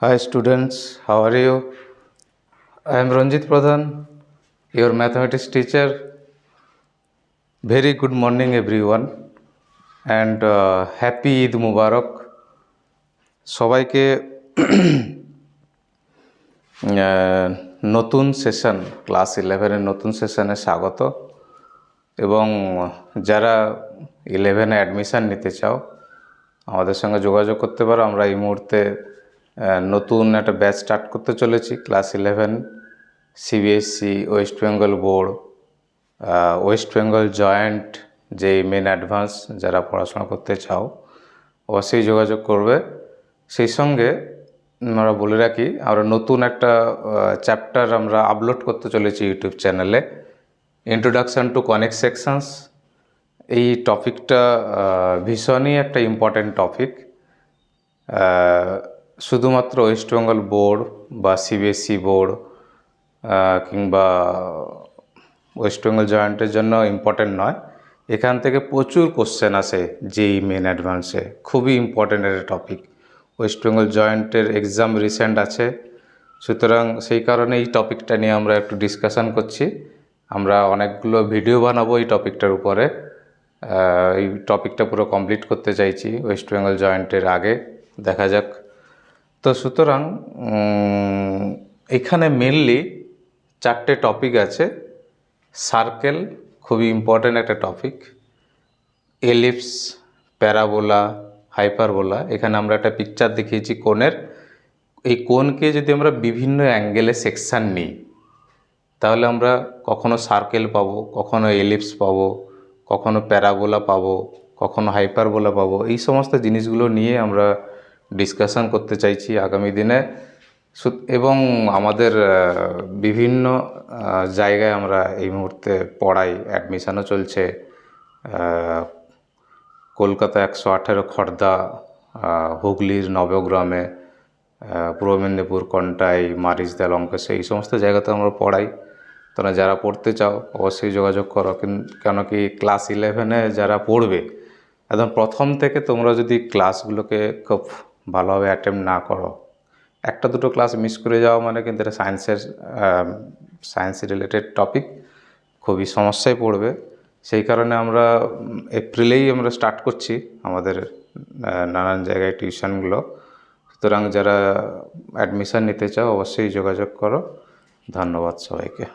Hi students, how are you? I am Ranjit Pradhan, your mathematics teacher. Very good morning everyone and happy Eid Mubarak. সবাইকে নতুন session class 11-এর নতুন সেশনে স্বাগত এবং যারা 11-এ admission নিতে চাও আমাদের সঙ্গে যোগাযোগ করতে পারো। আমরা এই মুহূর্তে নতুন একটা ব্যাচ স্টার্ট করতে চলেছি। Class 11 CBSE, West Bengal board, West Bengal joint, যে মেন অ্যাডভান্স যারা পড়াশোনা করতে চাও অবশ্যই যোগাযোগ করবে। সেই সঙ্গে আমরা বলে রাখি, আমরা নতুন একটা চ্যাপ্টার আমরা আপলোড করতে চলেছি ইউটিউব চ্যানেলে, ইন্ট্রোডাকশান টু কনিক সেকশনস। এই টপিকটা ভীষণই একটা ইম্পর্ট্যান্ট টপিক। শুধুমাত্র ওয়েস্ট বেঙ্গল বোর্ড বা সিবিএসসি বোর্ড কিংবা ওয়েস্ট বেঙ্গল জয়েন্টের জন্য ইম্পর্ট্যান্ট নয়, এখান থেকে প্রচুর কোশ্চেন আসে যেই মেন অ্যাডভান্সে। খুবই ইম্পর্ট্যান্ট একটা টপিক। ওয়েস্ট বেঙ্গল জয়েন্টের এক্সাম রিসেন্ট আছে, সুতরাং সেই কারণে এই টপিকটা নিয়ে আমরা একটু ডিসকাশান করছি। আমরা অনেকগুলো ভিডিও বানাবো এই টপিকটার উপরে। এই টপিকটা পুরো কমপ্লিট করতে চাইছি ওয়েস্ট বেঙ্গল জয়েন্টের আগে, দেখা যাক। তো সুতরাং এখানে মেনলি 4টে টপিক আছে। সার্কেল খুবই ইম্পর্ট্যান্ট একটা টপিক, এলিপস, প্যারাবোলা, হাইপারবোলা। এখানে আমরা একটা পিকচার দেখিয়েছি কোণের। এই কোণকে যদি আমরা বিভিন্ন অ্যাঙ্গেলে সেকশান নিই তাহলে আমরা কখনো সার্কেল পাবো, কখনো এলিপস পাবো, কখনো প্যারাবোলা পাবো, কখনো হাইপারবোলা পাবো। এই সমস্ত জিনিসগুলো নিয়ে আমরা ডিসকাশান করতে চাইছি আগামী দিনে। এবং আমাদের বিভিন্ন জায়গায় আমরা এই মুহূর্তে পড়াই, অ্যাডমিশানও চলছে। কলকাতা 118 খড়দা, হুগলির নবগ্রামে, পূর্ব মেদিনীপুর কন্টাই, মারিচদা, লঙ্কেশ্বর, এই সমস্ত জায়গাতে আমরা পড়াই। তোমরা যারা পড়তে চাও অবশ্যই যোগাযোগ করো। কেন কি ক্লাস 11-এ যারা পড়বে একদম প্রথম থেকে, তোমরা যদি ক্লাসগুলোকে খুব ভালোভাবে অ্যাটেম্প না করো, একটা দুটো ক্লাস মিস করে যাওয়া মানে কিন্তু এটা সায়েন্স রিলেটেড টপিক, খুবই সমস্যায় পড়বে। সেই কারণে আমরা এপ্রিলেই আমরা স্টার্ট করছি আমাদের নানান জায়গায় টিউশনগুলো। সুতরাং যারা অ্যাডমিশান নিতে চাও অবশ্যই যোগাযোগ করো। ধন্যবাদ সবাইকে।